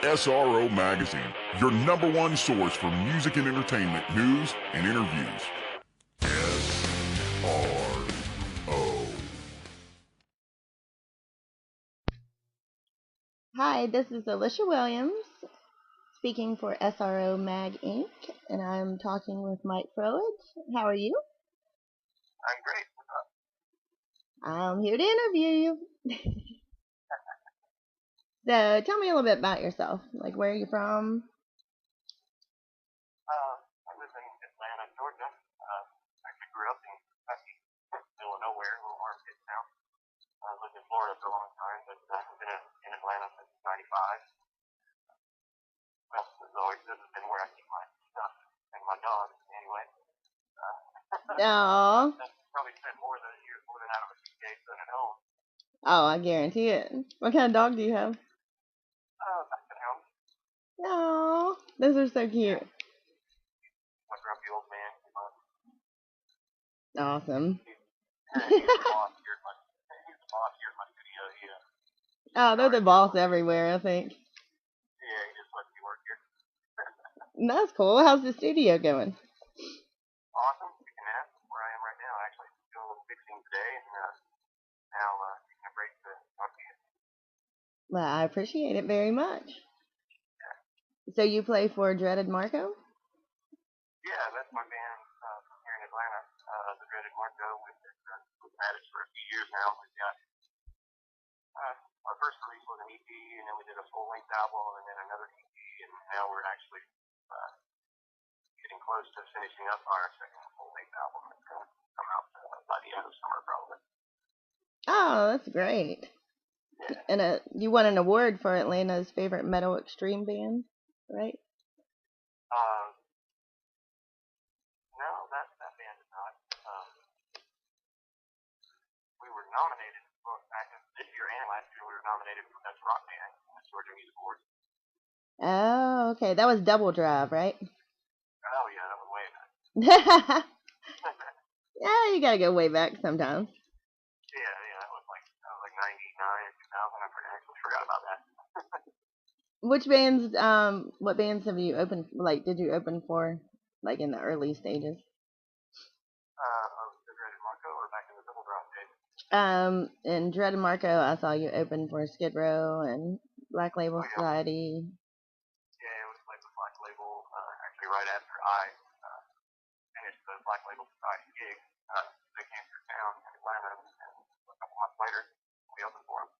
SRO Magazine, your number one source for music and entertainment news and interviews. SRO. Hi, this is Alicia Williams speaking for SRO Mag Inc. and I'm talking with Mike Froedge. How are you? I'm great. I'm here to interview you. So tell me a little bit about yourself. Like, where are you from? I live in Atlanta, Georgia. Actually grew up in Kentucky, middle of nowhere, a little armpit town. Lived in Florida for a long time, but I've been in Atlanta since '95. Well, this has been where I keep my stuff and my dog, anyway. Oh. I've probably spent more than a year living out of a suitcase than at home. Oh, I guarantee it. What kind of dog do you have? Basket hound. Oh, those are so cute. My grumpy old man. Awesome. He's the boss here at my studio. Oh, they're the boss everywhere, I think. Yeah, he just lets me work here. That's cool. How's the studio going? Awesome. Kicking ass. Where I am right now, actually. Doing a little fixing today, and now taking a break to talk to you. Well, I appreciate it very much. So you play for Dreaded Marco? Yeah, that's my band from here in Atlanta, the Dreaded Marco. We've had it for a few years now. We've got our first release was an EP, and then we did a full-length album, and then another EP, and now we're actually getting close to finishing up our second full-length album. It's going to come out by the end of summer, probably. Oh, that's great. Yeah. And you won an award for Atlanta's favorite metal extreme band, right? No, that band is not. We were nominated, well, this year and last year, we were nominated for Best Rock Band in the Georgia Music Awards. Oh, okay. That was Double Drive, right? Oh, yeah, that was way back. Yeah, you gotta go way back sometimes. Yeah, that was like 99 or 2000. I actually forgot about that. What bands have you opened, like, did you open for, like, in the early stages? The Dreaded Marco or back in the Double Drop days? In Dreaded Marco, I saw you open for Skid Row and Black Label Society. Yeah, it was like the Black Label, actually right after I finished the Black Label Society gig. They came through town in Atlanta, and a couple months later, we opened for them.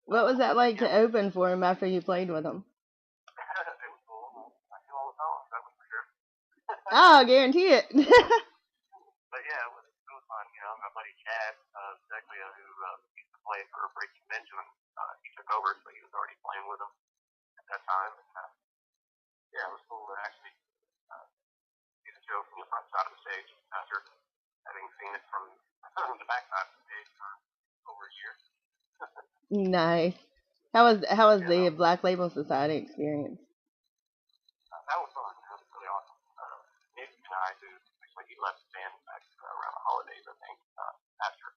What was that like to open for them after you played with them? It was cool. I knew all the songs, that was for sure. Oh, I guarantee it. But yeah, it was fun. You know, my buddy Chad Zeglia, who used to play for Breaking Benjamin, he took over, so he was already playing with them at that time. And, yeah, it was cool to actually see the show from the front side of the stage after having seen it from the back side of the stage for over a year. Nice. How was the Black Label Society experience? That was fun. That was really awesome. Nick and I, who actually he left the band back around the holidays, I think, after.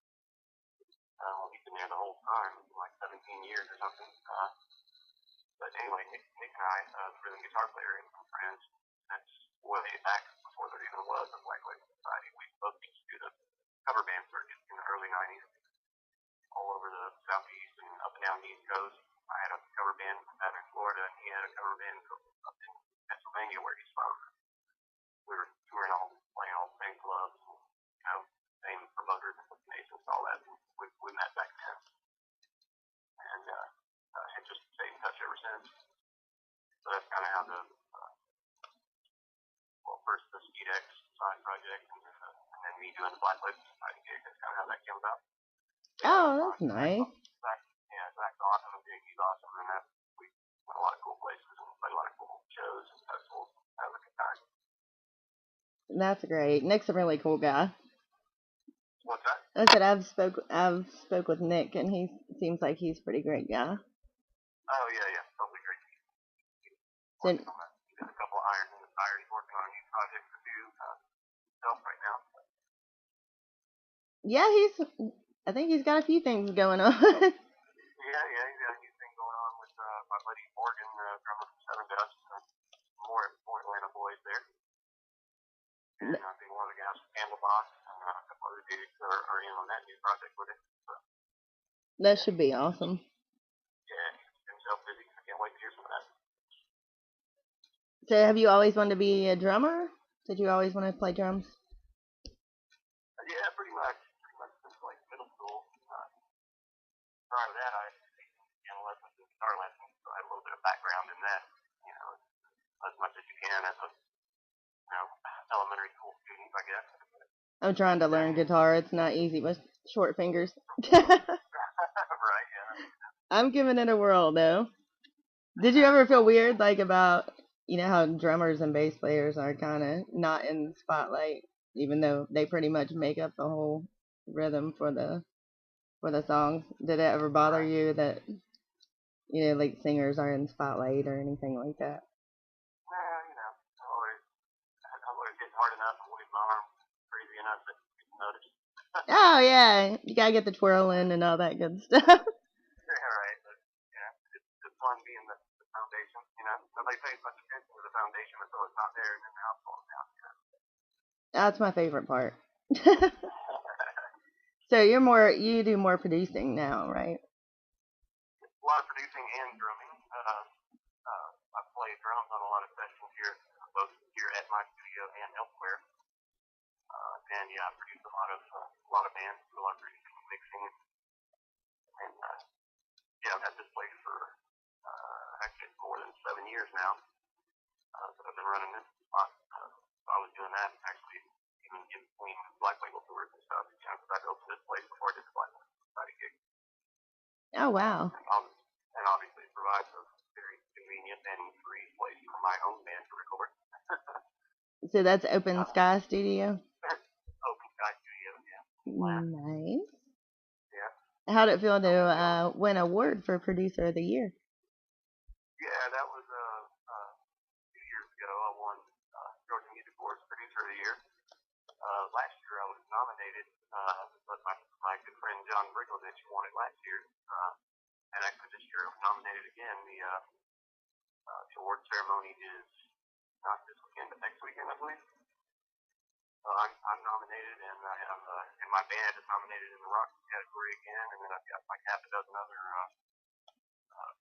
He's been there the whole time, like 17 years or something. But anyway, Nick and I, the rhythm guitar player, and some friends, that's way back before there even was a Black Label Society. We both used to do the cover band circuit in the early 90s, all over the southeast and up and down the East Coast. I had a cover band down in Florida, and he had a cover band up in Pennsylvania, where he's from. We were touring playing all the same clubs, and, same promoters and nations, all that. We met back then, and had just stayed in touch ever since. So that's kind of how first the Speedex side project, and then me doing the Black Label Society gig. That's kind of how that came about. Oh, that's nice. Zach's awesome, and he's awesome, and we went a lot of cool places and played a lot of cool shows and festivals. That was a good time. That's great. Nick's a really cool guy. What's that? I said I've spoke with Nick, and he seems like he's a pretty great guy. Oh yeah, totally great. He did a couple of irons in the fire. He's working on a new project to do himself right now. Yeah, I think he's got a few things going on. Yeah, he's got a new thing going on with my buddy Morgan, drummer from Seven Dust, more Atlanta boys there. And I think one of the guys from Candlebox and a couple other dudes are in on that new project with it. So, That should be awesome. yeah, he's himself busy. I can't wait to hear some of that. So have you always wanted to be a drummer? Did you always want to play drums? Yeah, pretty much since like middle school. Prior to that, I had taken piano lessons and guitar lessons, so I had a little bit of background in that. You know, as much as you can as a elementary school student, I guess. I'm trying to learn guitar. It's not easy with short fingers. Right, yeah. I'm giving it a whirl, though. Did you ever feel weird, like, about, how drummers and bass players are kind of not in the spotlight, even though they pretty much make up the whole rhythm for the songs? Did it ever bother you that, like, singers are in the spotlight or anything like that? I'm always getting hard enough and wave my arm crazy enough that people notice. Oh, yeah. You gotta get the twirling and all that good stuff. Yeah, right. But, it's fun being the foundation, Nobody pays much attention to the foundation until it's not there and then the house falls down, That's my favorite part. So you do more producing now, right? A lot of producing and drumming. I play drums on a lot of sessions here, both here at my studio and elsewhere. And yeah, I produce a lot of bands, do a lot of producing and mixing. And I've had this place for actually more than 7 years now. So I've been running this spot. So I was doing that actually even in between Black Label tours and stuff. Because I'd opened this place before I did the Black Label Society gig. Oh, wow. And obviously it provides a very convenient and free place for my own band to record. So that's Open Sky Studio? Open Sky Studio, yeah. Nice. Yeah. How'd it feel to win an award for Producer of the Year? Yeah, that was 2 years ago. I won Georgia Music Awards Producer of the Year. Last year I was nominated, but my good friend John Briglovich won it last year. And actually this year I was nominated again. The award ceremony is not this weekend, but next weekend, I believe. I'm nominated, and and my band is nominated in the rock category again, and then I've got like half a dozen other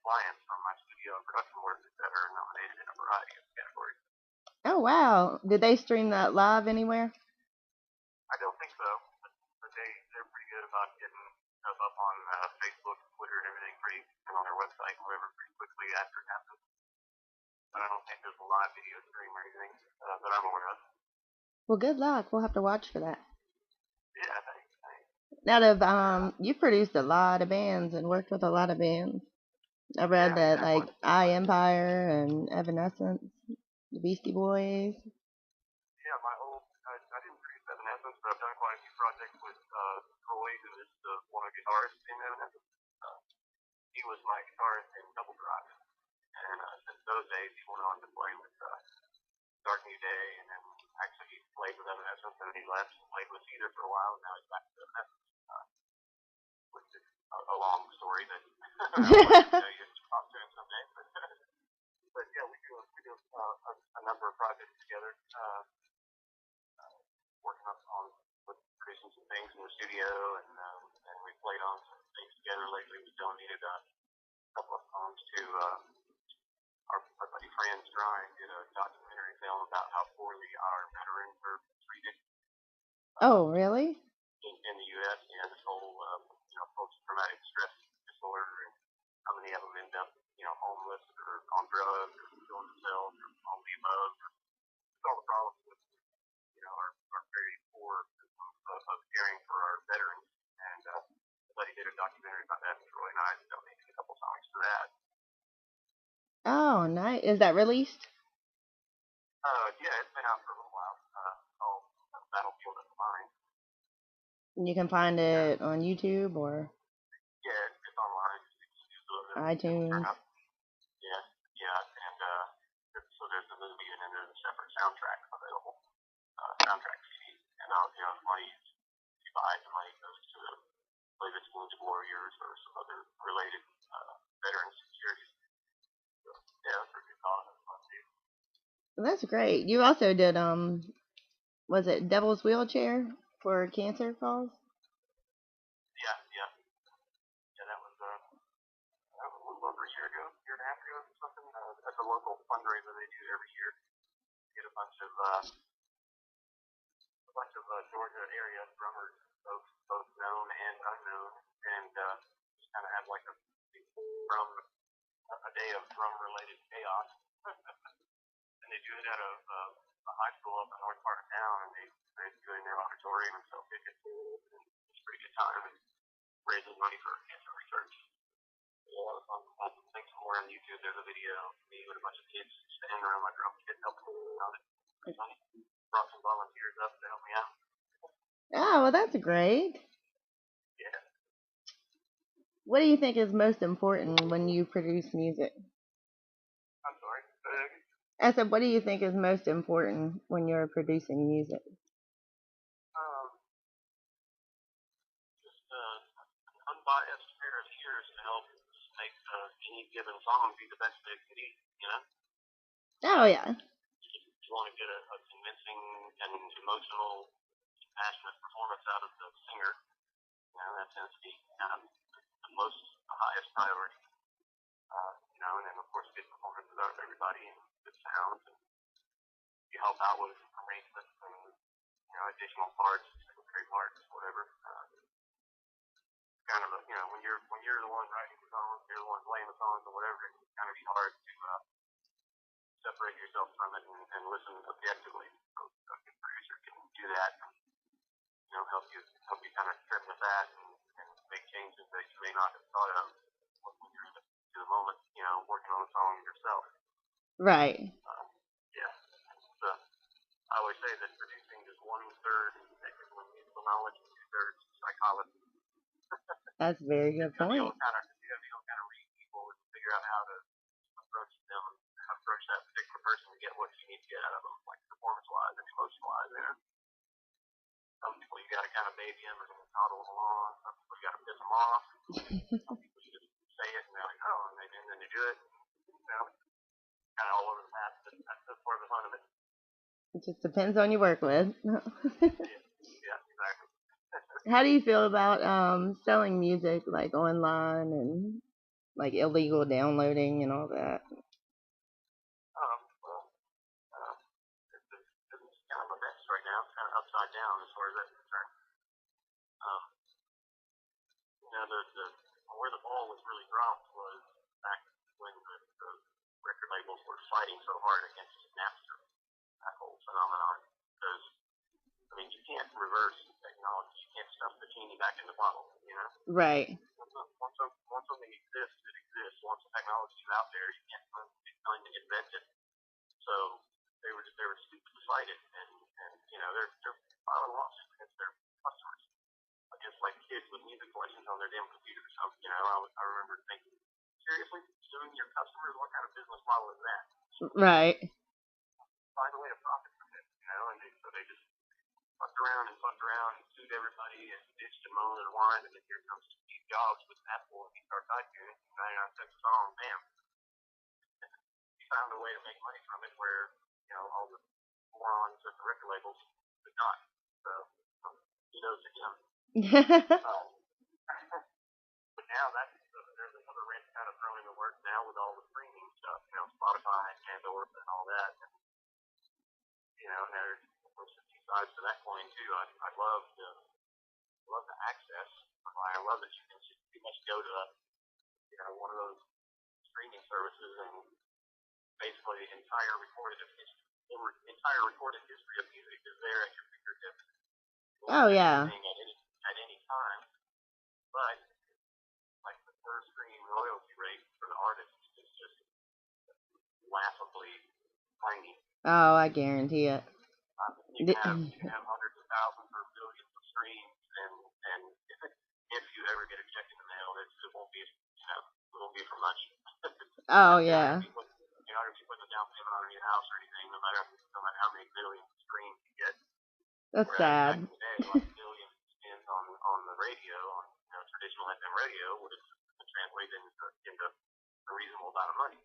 clients from my studio and production work that are nominated in a variety of categories. Oh, wow. Did they stream that live anywhere? I don't think so, but they're pretty good about getting stuff up on Facebook, Twitter, and everything and on their website and whatever pretty quickly after it happens. But I don't think there's a live video stream or anything that I'm aware of. Well, good luck. We'll have to watch for that. Yeah, thanks. Now, you've produced a lot of bands and worked with a lot of bands. I read that, like, I Empire and Evanescence, the Beastie Boys. Yeah, I didn't produce Evanescence, but I've done quite a few projects with Troy, who is one of the guitarists in Evanescence. He was my guitarist in Double Drive. And since those days, he went on to play with Dark New Day, and then actually he played with Evanescence, and he left and played with Cedar for a while, and now he's back to Evanescence, which is a long story that I want to tell you talk to him someday. But yeah, we do a number of projects together, working on producing some things in the studio, and we played on some things together lately. We donated a couple of songs to our buddy Froedge Interview did a documentary film about how poorly our veterans are treated. Oh, really? In the U.S., and this whole post-traumatic stress disorder, and how many of them end up, homeless or on drugs or killing themselves or all the above. It's all the problems with, our very poor system of caring for our veterans. And somebody did a documentary about that, and Troy and I donated a couple songs for that. Oh, nice. Is that released? Yeah, it's been out for a little while. Called Battlefield of the Mind. You can find it on YouTube or? Yeah, it's online. iTunes. Yeah, and so there's a movie and then there's a separate soundtrack available, soundtrack CD. And money, if you buy it, the money goes to, I believe it's Wounded Warriors or some other related That's great. You also did was it Devil's Wheelchair for Cancer Falls? Yeah, yeah, yeah. That was a little over a year ago, year and a half ago, or something. At the local fundraiser they do every year, get a bunch of Georgia area drummers, both known and unknown, and just kind of have like a day of drum related chaos. And they do it at a high school up in the north part of town, and they do it in their auditorium and sell tickets. And it's a pretty good time and raises money for cancer research. It's a lot of fun. I think somewhere on YouTube there's a video of me with a bunch of kids standing around my drum kit helping me out. It's funny. Brought some volunteers up to help me out. Oh, well, that's great. Yeah. What do you think is most important when you produce music? I'm sorry. I said, what do you think is most important when you're producing music? Just an unbiased pair of ears to help make any given song be the best it can be, you know? Oh, yeah. You want to get a convincing and emotional, passionate performance out of the singer. You know, that tends to be kind of the highest priority. You know, and then of course good performances out of everybody and good sounds, and you help out with arrangements and additional parts, secondary parts, whatever. Kind of when you're the one writing the songs, you're the one playing the songs or whatever, it can kind of be hard to separate yourself from it and listen objectively. So a good producer can do that and help you kind of trim the fat and make changes that you may not have thought of when you're in the moment, working on the song yourself. Right. Yeah. I always say that producing is 1/3 technical and musical knowledge and 2/3 psychology. That's a very good point. You kind of read people and figure out how to approach them, how to approach that particular person to get what you need to get out of them, like performance-wise and emotion-wise. Some people you got to kind of baby them and coddle them along. Some people you got to piss them off. Some people you just say it and they're like, oh, and then they do it. Kind of all over the map. That's part of the fun of it. It just depends on your work with. Yeah, exactly. How do you feel about selling music like online and like illegal downloading and all that? Well, it's kind of a mess right now. It's kind of upside down as far as that's concerned. Where the ball was really dropped was back when the record labels were fighting so hard against Napster, that whole phenomenon. Because you can't reverse technology. You can't stuff the genie back in the bottle. Right. Once something exists, it exists. Once the technology is out there, you can't find to invent it. So they were stupid to fight it, and they're filing lawsuits against their customers, against like kids with music collections on their damn computers. So I remember thinking, seriously, suing your customers? What kind of business model is that? Right. Find a way to profit from it, and so they just fucked around and sued everybody and bitched and moaned and whined, and then here comes Steve Jobs with Apple and he starts iTunes, 99 cents a song, bam. He found a way to make money from it where, all the morons at the record labels could not. So, kudos to him. But now there's another wrench kind of thrown in the works now with all the streaming stuff, Spotify and Pandora and all that. And, there's two sides to that coin too. I love the access. I love that you can just pretty much go to one of those streaming services and basically the entire recorded history of music is there at your fingertips. Oh yeah. At any time, but like the per stream royalty rate for the artist is just laughably tiny. Oh, I guarantee it. You can have hundreds of thousands or billions of streams, and if you ever get a check in the mail, it won't be for much. Oh yeah. You're not going to be putting a down payment on your house or anything, no matter how many billions of streams you get. That's sad. Back in the day, like billions spent on the radio, on traditional FM radio, would have translated into a reasonable amount of money.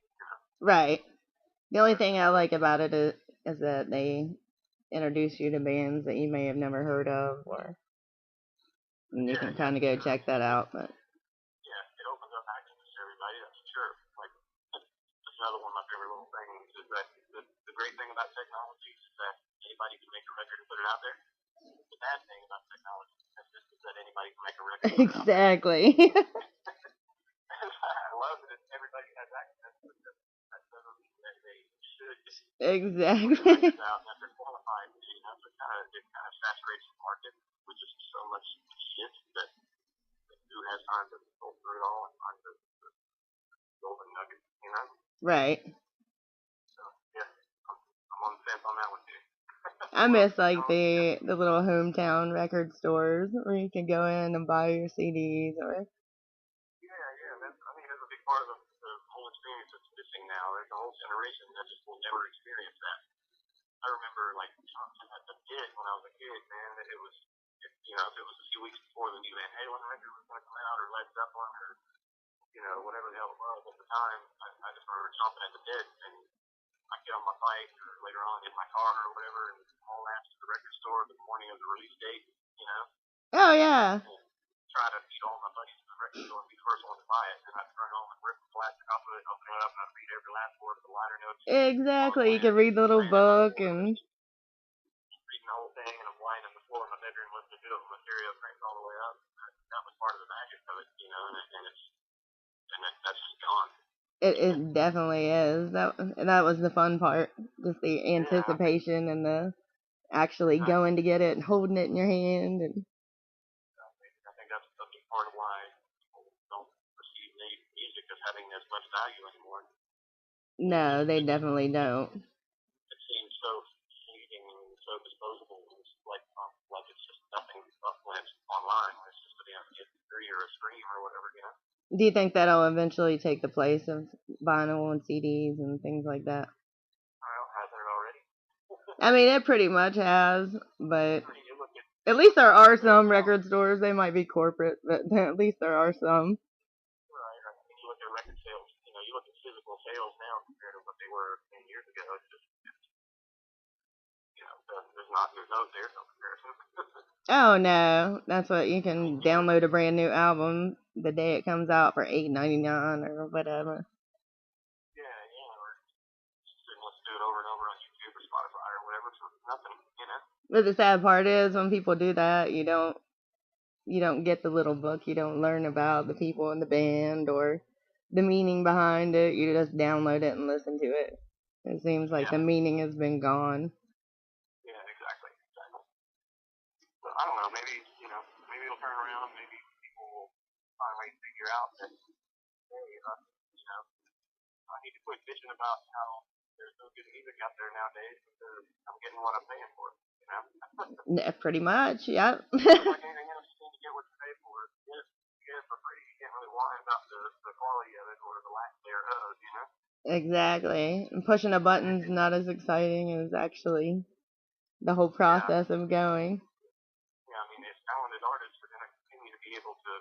Right. The only thing I like about it is that they introduce you to bands that you may have never heard of, or and you can kind of go check that out. But yeah, it opens up access to everybody. That's for sure. Like that's another one of my favorite little things is that the great thing about technology is that anybody can make a record and put it out there. The bad thing about technology is that anybody can make a record and put it out there. exactly. I love that everybody has access, but that doesn't mean that they should exactly. put records out and that they're qualified. You know, so it kind of saturates the market with just so much shit that who has time to go through it all and find the golden nugget, you know? Right. So yeah, I'm on the fence on that one too. I miss like the little hometown record stores where you can go in and buy your CDs or. Yeah. I think that's a big part of the whole experience that's missing now. There's a whole generation that just will never experience that. I remember like as a kid when I was a kid, man, it was you know if it was a few weeks before the new Van Halen record was going to come out or Led Zeppelin or you know whatever the hell it was at the time, I just remember jumping at the pit and I get on my bike or later on in my car or whatever and haul ass to the record store the morning of the release date, you know. Oh yeah. And try to beat all my buddies to the record store and be the first one to buy it. And I'd turn home and rip the plastic off of it, open it up, and I'd read every last word of the liner notes. Exactly. You can read the little book and. Reading the whole thing, and I'm lying on the floor in my bedroom listening to it with my stereo cranked all the way up. That was part of the magic of it, you know, that's just gone. It definitely is. That was the fun part, just the anticipation and the actually going to get it and holding it in your hand. And I think that's a big part of why people don't perceive music as having as much value anymore. No, they definitely don't. It seems so fleeting and so disposable. It's like it's just nothing but when it's online. When it's just a MP3 or a stream or whatever, you know. Do you think that'll eventually take the place of vinyl and CDs and things like that? Well, hasn't it already? I mean, it pretty much has, but at least there are some record stores. They might be corporate, but at least there are some. Right. I mean, you look at record sales. You know, you look at physical sales now compared to what they were 10 years ago. It's just, you know, there's no comparison. Oh no, that's what you can download a brand new album the day it comes out for $8.99 or whatever. Yeah, or let's do it over and over on YouTube or Spotify or whatever for nothing, you know. But the sad part is when people do that, you don't get the little book. You don't learn about the people in the band or the meaning behind it. You just download it and listen to it. It seems like the meaning has been gone. Yeah, exactly. But I don't know, maybe it'll turn around. Maybe people will finally figure out that, hey, you know, I need to quit bitching about how there's no good music out there nowadays because I'm getting what I'm paying for, you know? Pretty much, yep. Like anything else, you need to get what you pay for. Get it for free. You can't really whine about the quality of it or the lack thereof, you know? Exactly. And pushing a button's not as exciting as actually the whole process of going. Yeah, I mean, if talented artists are going to continue to be able to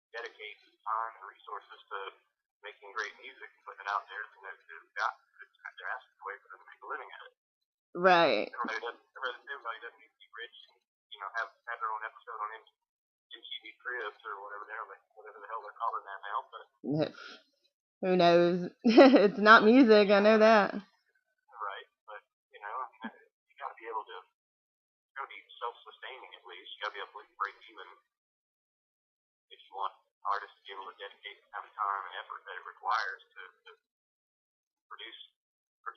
dedicate time and resources to making great music and putting it out there, then they're asking the way for them to make a living at it. Right. Everybody doesn't need to be rich and, you know, have their own episode on MTV Cribs or whatever the hell they're calling that now. But who knows? It's not music, I know that. Right, but you know, you got to be able to. You got to be self-sustaining at least. You got to be able to break even if you want artists to be able to dedicate the kind of time and effort that it requires to produce.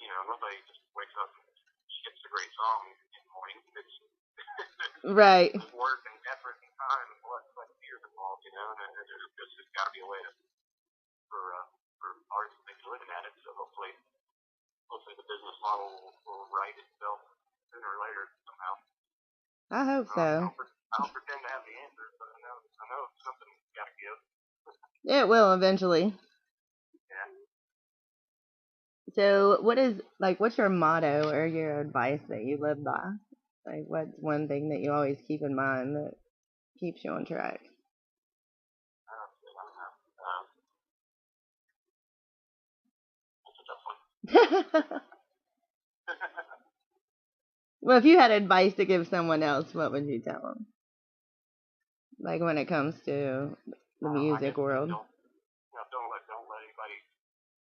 You know, nobody just wakes up and ships a great song in the morning. It's right. Work and effort and time and blood, sweat, and tears involved. You know, and there's just got to be a way for artists to make a living at it. So hopefully the business model will right itself sooner or later somehow. I hope so. I don't pretend to have the answers, but I know something's got to give. It will eventually. Yeah. So, what's your motto or your advice that you live by? Like, what's one thing that you always keep in mind that keeps you on track? I don't know. That's a tough one. Well, if you had advice to give someone else, what would you tell them? Like when it comes to the I music guess world. don't let anybody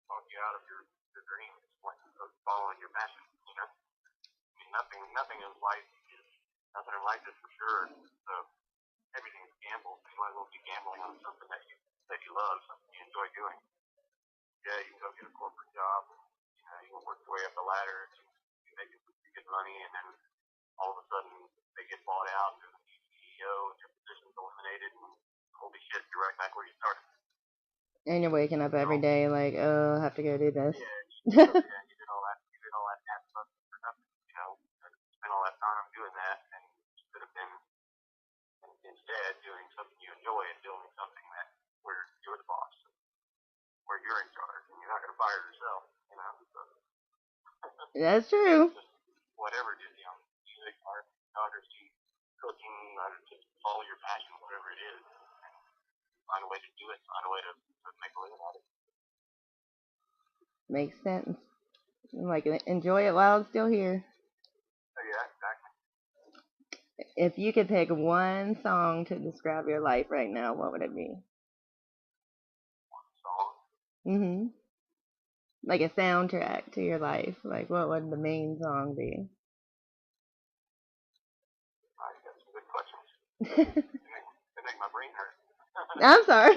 talk you out of your dreams. Like following your passion. You know, I mean, nothing in life is for sure. So everything's gamble. So you might as well be gambling on something that you love, something you enjoy doing. Yeah, you can go get a corporate job. You can work your way up the ladder. You make good money, and then all of a sudden they get bought out, and the CEO and your position's eliminated, and holy shit, you're right back where you started. And you're waking up every day like, oh, I have to go do this. Yeah, you did all that half stuff for nothing. Spend all that time doing that, and you could have been instead doing something you enjoy and doing something where you're the boss, where you're in charge, and you're not going to fire yourself. So That's true. just whatever it is, music, art, photography, cooking, just follow your passion, whatever it is. Find a way to do it. Find a way to make a living out of it. Makes sense. Like, enjoy it while it's still here. Yeah, exactly. If you could pick one song to describe your life right now, what would it be? Song. Like a soundtrack to your life. Like, what would the main song be? I got some good questions. They make my brain hurt. I'm sorry.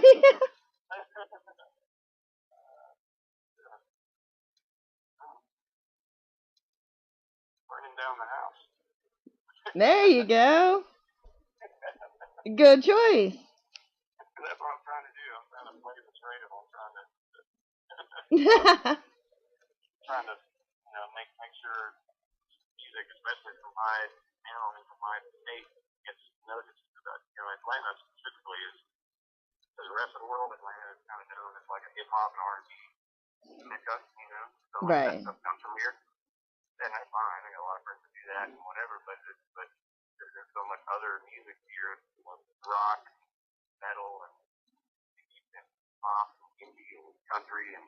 Burning down the house. There you go. Good choice. That's what I'm trying to do. I'm trying to play this radio. I'm trying to make sure music, especially from my town and from my state, gets noticed. Because Atlanta specifically is, the rest of the world, Atlanta is kind of known as like a hip hop and R&B mecca. So right. that stuff comes from here, and that's fine. I got a lot of friends that do that and whatever. But there's so much other music here, rock, metal, and pop, and indie, and country, and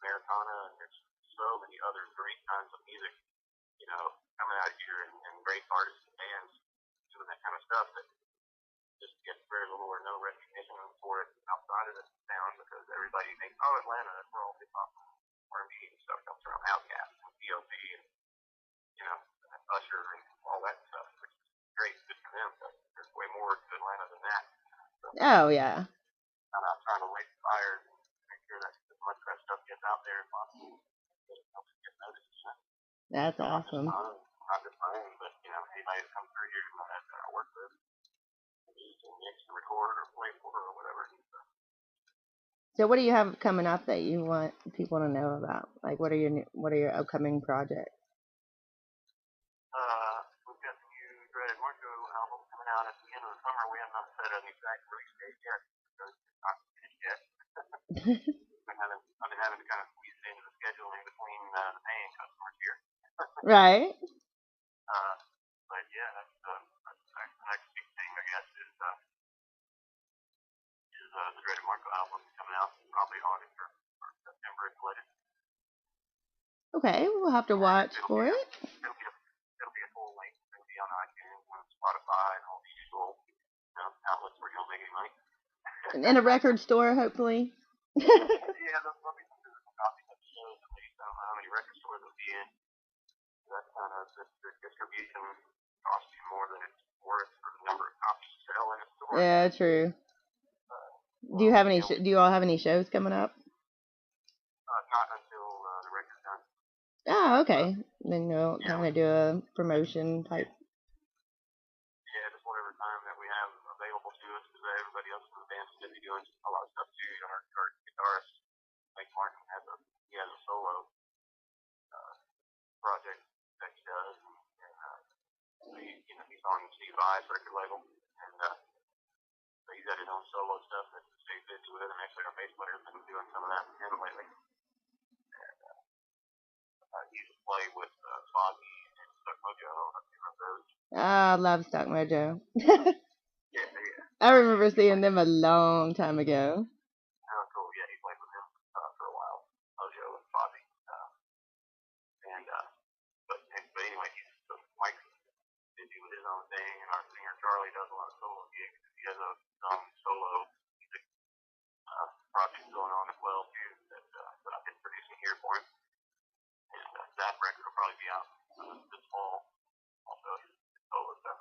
Americana, and there's so many other great kinds of music, coming out here, and great artists and bands doing that kind of stuff that just gets very little or no recognition for it outside of the town, because everybody thinks, oh, Atlanta, that's where all hip hop and R&B and stuff comes from, Outkast and B.O.B. and Usher and all that stuff, which is great, good for them, but there's way more to Atlanta than that. So, oh, yeah. I'm trying to light the fire and make sure that as much of that stuff gets out there as possible, so it helps get noticed. That's awesome. Not just my own, but anybody that comes through here that I work with, you can mix and record or play for or whatever. So what do you have coming up that you want people to know about? Like, what are your upcoming projects? We've got the new Froedge Interview album coming out at the end of the summer. We have not set an exact release date yet, because it's not finished yet. I've been having to kind of squeeze it into the scheduling between the paying customers here. Right. But yeah, that's the next big thing, I guess, is the Froedge Interview album coming out probably August or September at the latest. Okay, we'll have to watch for it. It'll be a full length. It'll be on iTunes and Spotify and all the usual outlets where you don't make any money. In a record store, hopefully. Yeah, there'll be some physical copies of the shows at least. I don't know how many record stores it'll be in. That kind of the distribution costs you more than it's worth for the number of copies you sell in a store. Yeah, true. Do you have any? Do you all have any shows coming up? Not until the record's done. Oh, okay. Then you'll kind of do a promotion type. Yeah, just whatever time that we have available to us, because everybody else in the band is busy doing a lot of stuff too. Our guitarist, Mike Martin, has a solo project that he does, and he's on Steve Vai's record label, and so he's got his own solo stuff that he stays busy with, and actually our bass player has been doing some of that with him lately. And he used to play with Fozzy and Stuck Mojo. I don't know if you remember those. I love Stuck Mojo. Yeah. I remember seeing them a long time ago. Oh, cool. Yeah, he played with him for a while, Mojo and Fozzy. But anyway, so solo gigs. He has some solo music projects going on as well too that I've been producing here for him. And that record will probably be out this fall. Also, his solo stuff.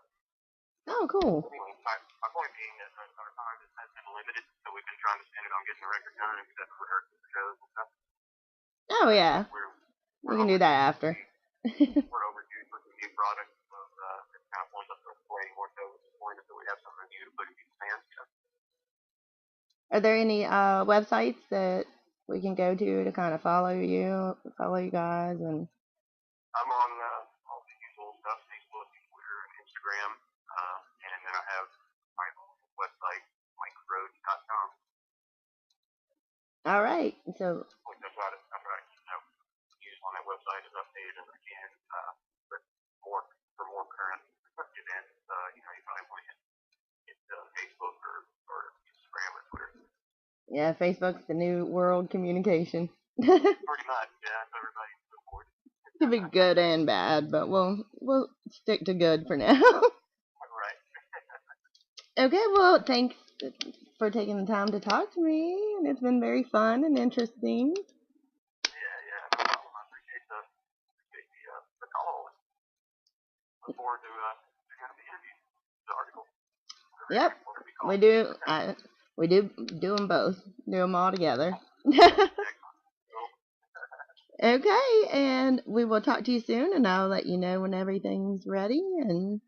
Oh, cool. Anyway, my point being that our time has been limited, so we've been trying to spend it on getting the record done and we've rehearsed the shows and stuff. Oh, yeah. We can do that after. We're overdue for some new products. So it kind of wants us to play more shows at this point until we have something new to put in these fans. Are there any websites that we can go to kind of follow you guys? And I'm on all the usual stuff, Facebook, Twitter, and Instagram. And then I have my website, Froedge.com. all right. So That's right. Use on that website as updated as I can. But for more current events, you probably want to hit Facebook or Instagram or Twitter. yeah, Facebook's the new world communication. Pretty much, yeah. So everybody's so bored. It could be good and bad, but we'll stick to good for now. Right. Okay, well, thanks for taking the time to talk to me, and it's been very fun and interesting. Yeah, no problem. I appreciate the call. Look forward to the interview, the article. Yep, we do them both. Do them all together. Okay, and we will talk to you soon, and I'll let you know when everything's ready, and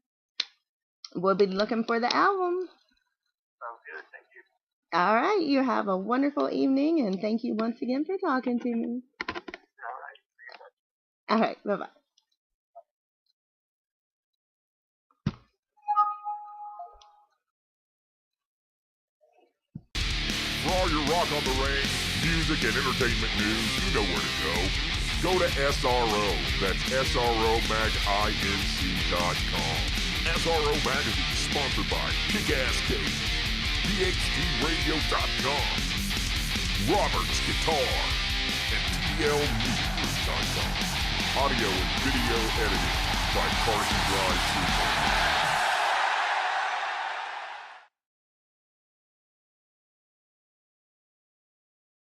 we'll be looking for the album. Sounds good. Thank you. All right, you have a wonderful evening, and thank you once again for talking to me. All right, bye-bye. For all your Rock on the Range, music, and entertainment news, you know where to go. Go to SRO. That's SROMagInc.com. SRO Magazine, sponsored by Kick-Ass Kate. PhDRadio.com. Roberts Guitar. And TLMusicGroup.com. Audio and video editing by Carson Drive Studio.